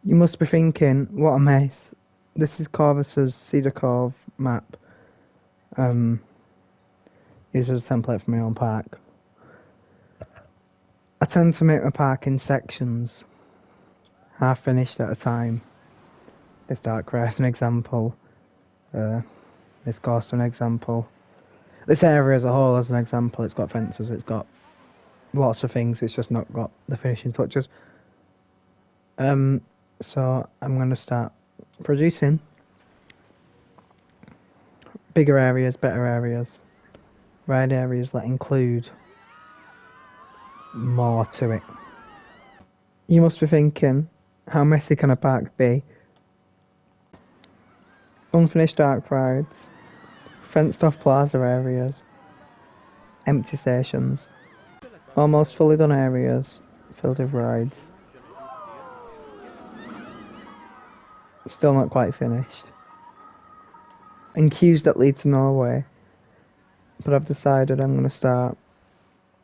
You must be thinking, what a mess. This is Corvus's Cedar Cove map. Used as a template for my own park. I tend to make my park in sections, half finished at a time. This dark red, an example. This course, an example. This area as a whole, as an example, it's got fences, it's got lots of things, it's just not got the finishing touches. So I'm going to start producing bigger areas, better areas, wide areas that include more to it. You must be thinking, how messy can a park be? Unfinished dark rides, fenced off plaza areas, empty stations, almost fully done areas filled with rides, still not quite finished, and queues that lead to nowhere. But I've decided I'm going to start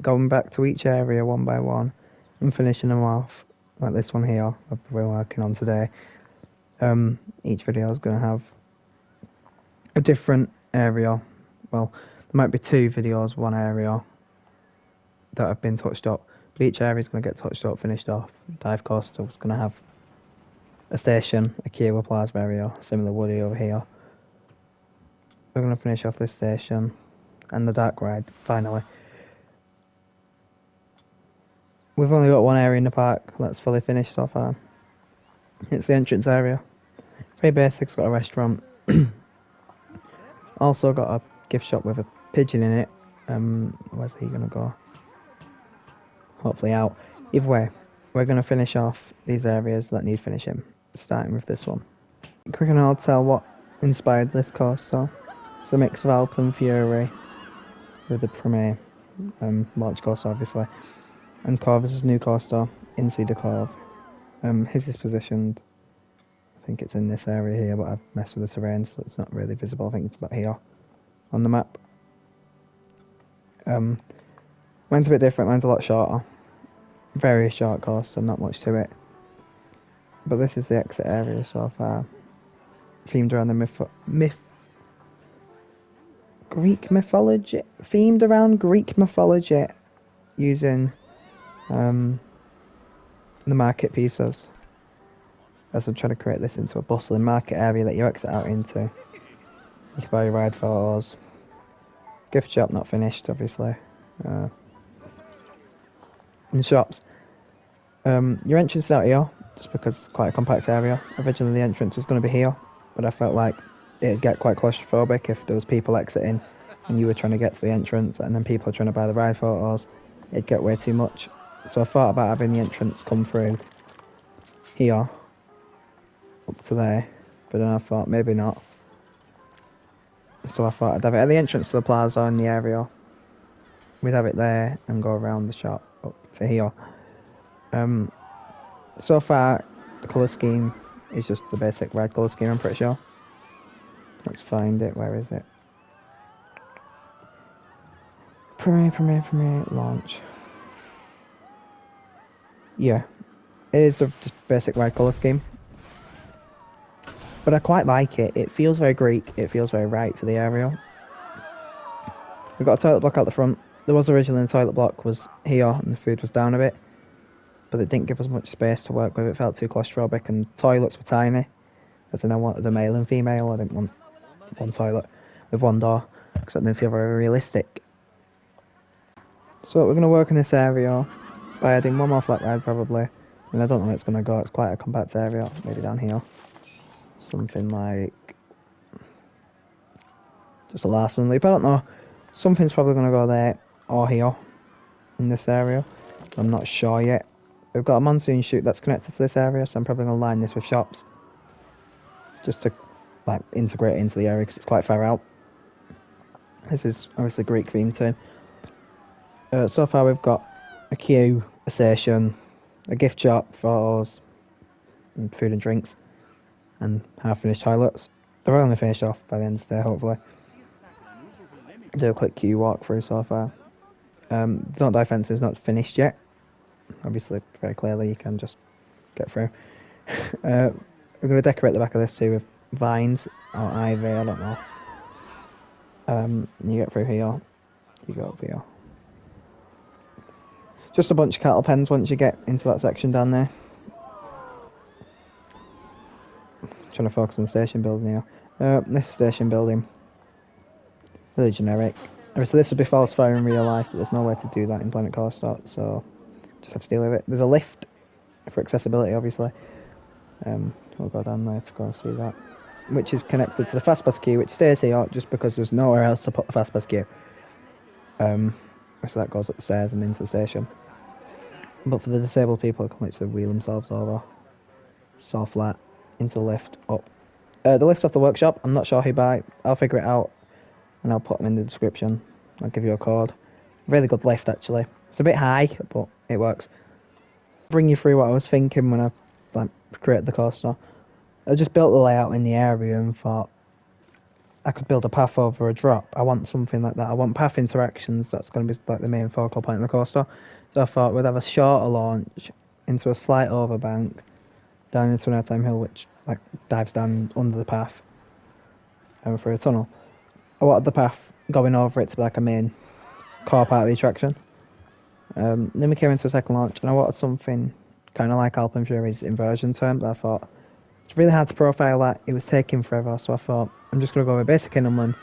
going back to each area one by one and finishing them off, like this one here I've been working on today. Each video is going to have a different area. Well, there might be two videos, one area that have been touched up, but each area is going to get touched up, finished off. Dive Coaster is going to have a station, a queue, a plaza area, similar Woody over here. We're going to finish off this station and the dark ride finally. We've only got one area in the park that's fully finished so far. It's the entrance area. Very basic, it's got a restaurant. Also got a gift shop with a pigeon in it. Where's he gonna go? Hopefully out. Either way, we're gonna finish off these areas that need finishing, starting with this one. Quick and I'll tell what inspired this coaster. It's a mix of Alp and Fury with the Premier launch coaster obviously, and Corvus' new coaster in Cedar Cove. His is positioned, I think it's in this area here, but I've messed with the terrain so it's not really visible. I think it's about here on the map. Mine's a bit different, mine's a lot shorter. Very short coaster, not much to it. But this is the exit area so far. Themed around the Greek mythology. Themed around Greek mythology, using the market pieces. As I'm trying to create this into a bustling market area that you exit out into. You can buy your ride photos. Gift shop not finished, obviously. In shops. Your entrance is out here, just because it's quite a compact area. Originally the entrance was going to be here, but I felt like it'd get quite claustrophobic if there was people exiting and you were trying to get to the entrance and then people are trying to buy the ride photos. It'd get way too much. So I thought about having the entrance come through here, up to there, but then I thought maybe not. So I thought I'd have it at the entrance to the plaza in the area. We'd have it there and go around the shop up to here. So far, the colour scheme is just the basic red colour scheme, I'm pretty sure. Let's find it, where is it? Premiere, launch. Yeah, it is the just basic red colour scheme. But I quite like it. It feels very Greek, it feels very right for the area. We've got a toilet block out the front. There was originally the toilet block was here and the food was down a bit. But it didn't give us much space to work with. It felt too claustrophobic and toilets were tiny. As in I wanted a male and female. I didn't want one toilet with one door because that didn't feel very realistic. So we're going to work in this area by adding one more flat ride probably. And I don't know where it's going to go. It's quite a compact area. Maybe down here. Something like just a Larson Loop. I don't know. Something's probably going to go there or here in this area. I'm not sure yet. We've got a monsoon chute that's connected to this area, so I'm probably going to line this with shops. Just to like integrate it into the area because it's quite far out. This is obviously Greek themed too. So far we've got a queue, a station, a gift shop, photos, and food and drinks, and half-finished toilets. They're only finished off by the end of the day, hopefully. Do a quick queue walkthrough so far. Don't Die Fence is not finished yet. Obviously, very clearly, you can just get through. We're going to decorate the back of this too with vines or ivy, I don't know. You get through here, you go up here. Just a bunch of cattle pens once you get into that section down there. Trying to focus on the station building here. This station building, really generic. So this would be false fire in real life, but there's no way to do that in Planet Coaster, so just have to deal with it. There's a lift for accessibility, obviously. We'll go down there to go and see that, which is connected to the fastpass queue, which stays here just because there's nowhere else to put the fastpass queue. So that goes upstairs and into the station. But for the disabled people, they can literally wheel themselves over, so flat, into the lift, up. The lift's off the workshop. I'm not sure who by. I'll figure it out, and I'll put them in the description. I'll give you a code. Really good lift, actually. It's a bit high, but it works. Bring you through what I was thinking when I created the coaster. I just built the layout in the area and thought I could build a path over a drop. I want something like that. I want path interactions. That's going to be like the main focal point of the coaster. So I thought we'd have a shorter launch into a slight overbank, down into an airtime hill, which like dives down under the path and through a tunnel. I wanted the path going over it to be like a main core part of the attraction. Then we came into a second launch, and I wanted something kind of like Alpine Fury's inversion term. But I thought it's really hard to profile that. It was taking forever, so I thought I'm just going to go with basic Inman,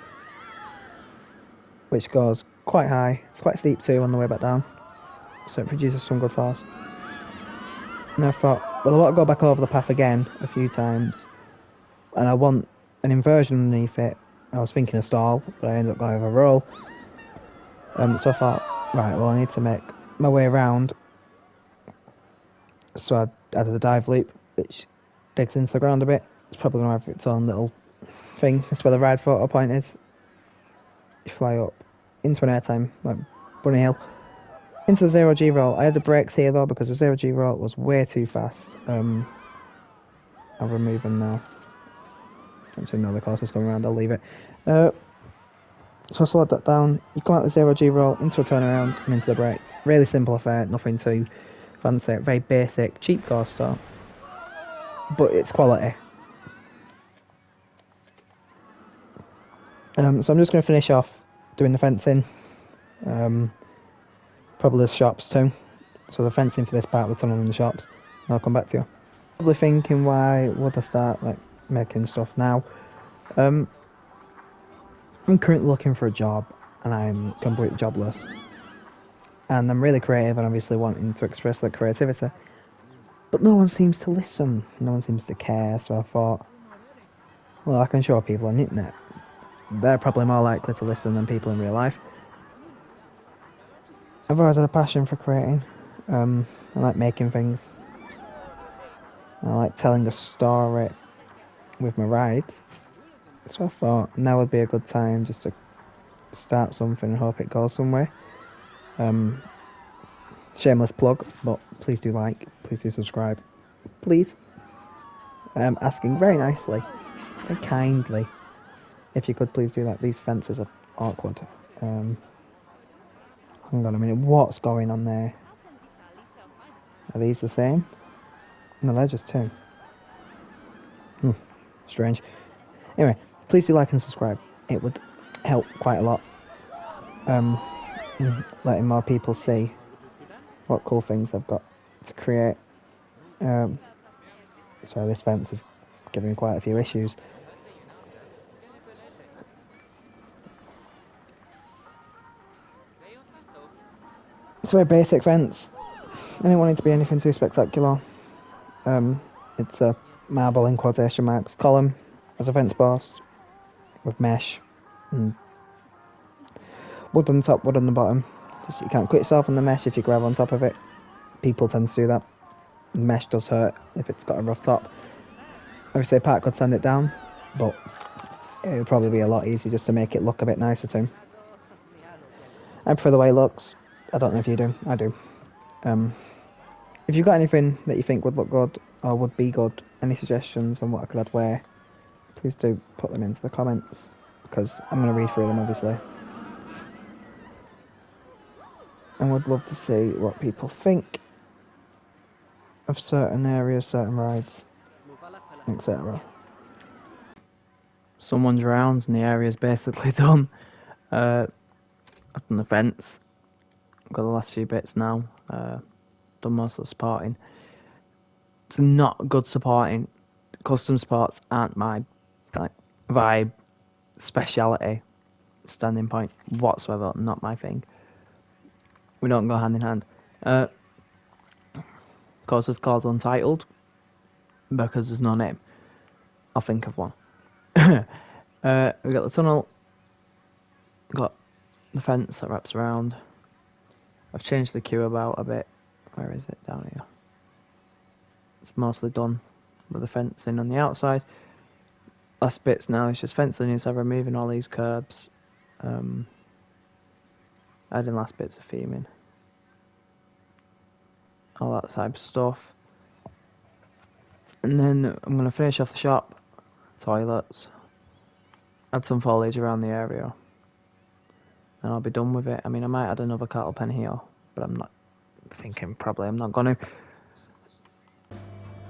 which goes quite high. It's quite steep too on the way back down, so it produces some good force. And I thought, well, I want to go back over the path again a few times, and I want an inversion underneath it. I was thinking a stall, but I ended up going over a roll. So I thought, right, well, I need to make my way around. So I added a dive loop, which digs into the ground a bit. It's probably going to have its own little thing. That's where the ride photo point is. You fly up into an airtime, like Bunny Hill, into the 0G roll. I had the brakes here though because the 0G roll was way too fast. I'll remove them now. Actually, no, the course is coming around. I'll leave it. So I slowed that down. You come out the 0G roll into a turnaround and into the brakes. Really simple affair, nothing too fancy. Very basic, cheap coaster, but it's quality. So I'm just going to finish off doing the fencing. Probably the shops too. So the fencing for this part, the tunnel and the shops. And I'll come back to you. Probably thinking, why would I start like making stuff now? I'm currently looking for a job, and I'm completely jobless. And I'm really creative, and obviously wanting to express that creativity. But no one seems to listen. No one seems to care. So I thought, well, I can show people on the internet. They're probably more likely to listen than people in real life. I've always had a passion for creating. I like making things. I like telling a story with my rides. So I thought now would be a good time just to start something and hope it goes somewhere. Shameless plug, but please do like, please do subscribe. Please. Asking very nicely, very kindly, if you could please do that. These fences are awkward. Hang on a minute, what's going on there? Are these the same? No, they're just two. Strange. Anyway, please do like and subscribe. It would help quite a lot. Letting more people see what cool things I've got to create. So this fence is giving me quite a few issues. It's a very basic fence. I didn't want it to be anything too spectacular. It's a marble in quotation marks column as a fence post with mesh and wood on the top, wood on the bottom. Just you can't cut yourself on the mesh if you grab on top of it. People tend to do that. Mesh does hurt if it's got a rough top. Obviously, a part could sand it down, but it would probably be a lot easier just to make it look a bit nicer too. I prefer the way it looks. I don't know if you do. I do. If you've got anything that you think would look good or would be good, any suggestions on what I could add where, please do put them into the comments, because I'm going to read through them obviously. And would love to see what people think of certain areas, certain rides. etc. Someone's rounds and the area's basically done. I've done the fence. Got the last few bits now. Done most of the supporting. It's not good supporting. Custom sports aren't my like vibe, speciality, standing point whatsoever. Not my thing. We don't go hand in hand. Of course, it's called Untitled because there's no name. I'll think of one. We got the tunnel. Got the fence that wraps around. I've changed the queue about a bit. Where is it? Down here. It's mostly done with the fencing on the outside. Last bits now is just fencing, so removing all these curbs. Adding last bits of theming. All that type of stuff. And then I'm going to finish off the shop. Toilets. Add some foliage around the area. And I'll be done with it. I mean, I might add another cattle pen here, but I'm not thinking probably I'm not going to.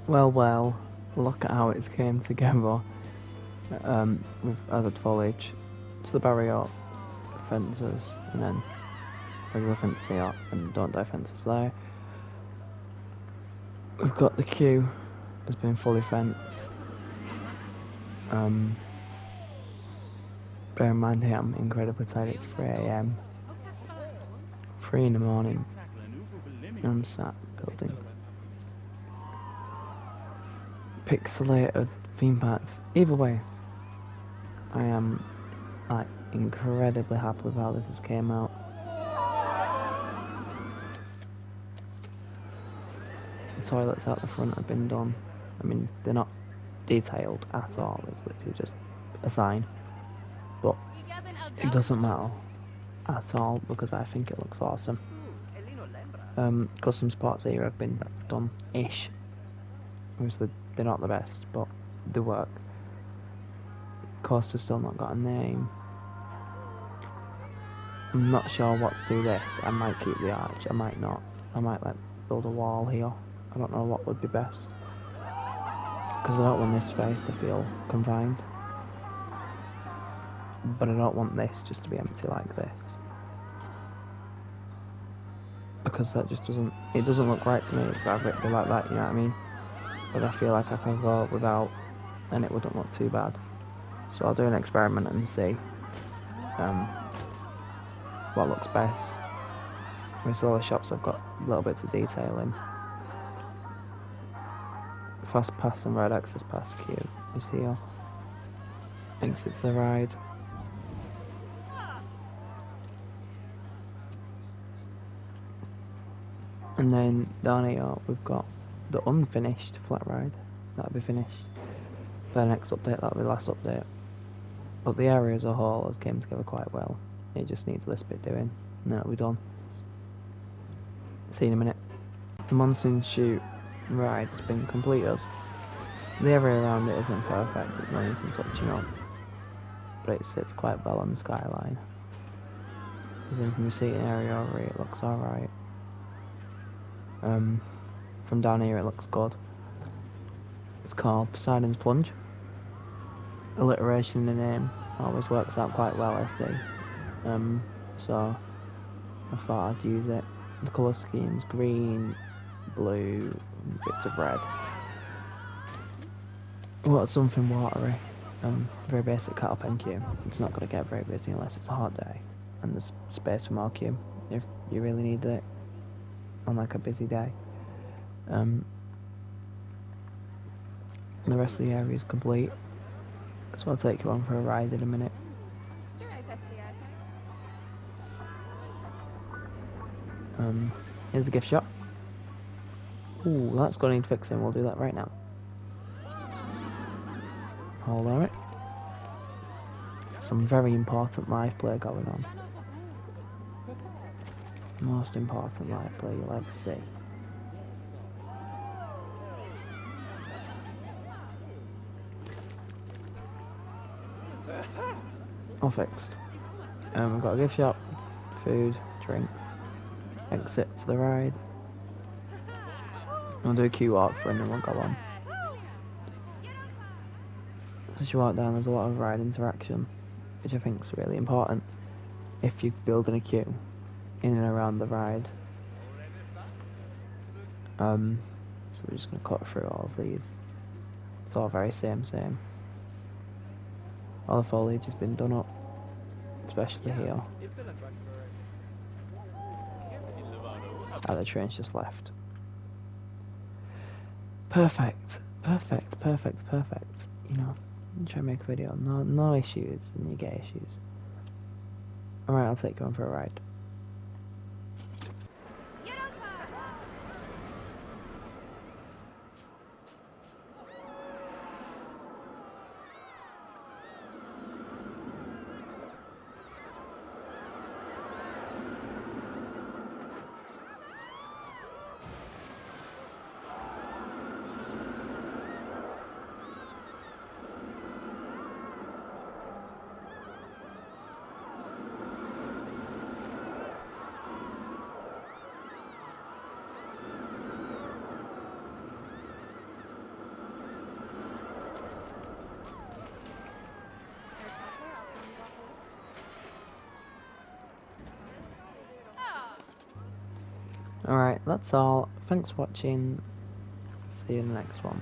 Well, look at how it's came together. We've added foliage to the barrier, fences, and then regular fence here, and don't die fences there. We've got the queue has been fully fenced. Bear in mind here I'm incredibly tired, it's 3 AM. 3 in the morning. And I'm sat building pixelated theme parks. Either way, I am like incredibly happy with how this has came out. The toilets out the front have been done. I mean, they're not detailed at all, it's literally just a sign. But it doesn't matter at all because I think it looks awesome. Custom spots here have been done-ish. Obviously, they're not the best, but they work. Coaster's still not got a name. I'm not sure what to do this. I might keep the arch, I might not. I might like build a wall here. I don't know what would be best. Because I don't want this space to feel confined. But I don't want this just to be empty like this. Because that just doesn't look right to me if I have it be like that, you know what I mean? But I feel like I can go without and it wouldn't look too bad. So I'll do an experiment and see what looks best. Most all the shops have got little bits of detail in. Fast pass and ride access pass queue is here. Exits the ride. And then down here we've got the unfinished flat ride. That'll be finished for the next update, that'll be the last update. But the area as a whole has came together quite well. It just needs this bit doing, and then it'll be done. See you in a minute. The monsoon chute ride has been completed. The area around it isn't perfect, there's no need some touching up. But it sits quite well on the skyline. As in from the seating area over here, it looks alright. From down here it looks good. It's called Poseidon's Plunge. Alliteration in the name always works out quite well, I see. So I thought I'd use it. The colour scheme's green, blue, bits of red. I wanted something watery. Very basic cattle pen queue. It's not going to get very busy unless it's a hot day and there's space for more queue if you really need it on like a busy day. The rest of the area is complete, so I'll take you on for a ride in a minute. Here's the gift shop. Ooh, that's going to need fixing, we'll do that right now. Hold on it. Some very important live play going on. Most important live play you'll ever see. All fixed. We've got a gift shop, food, drinks, exit for the ride. I'll do a queue walk for and then we'll go on. As you walk down, there's a lot of ride interaction, which I think is really important if you're building a queue in and around the ride. So we're just going to cut through all of these. It's all very same. All the foliage has been done up, especially here. The train's just left. Perfect. You know, try and make a video. No issues, and you get issues. Alright, I'll take you on for a ride. Alright, that's all. Thanks for watching. See you in the next one.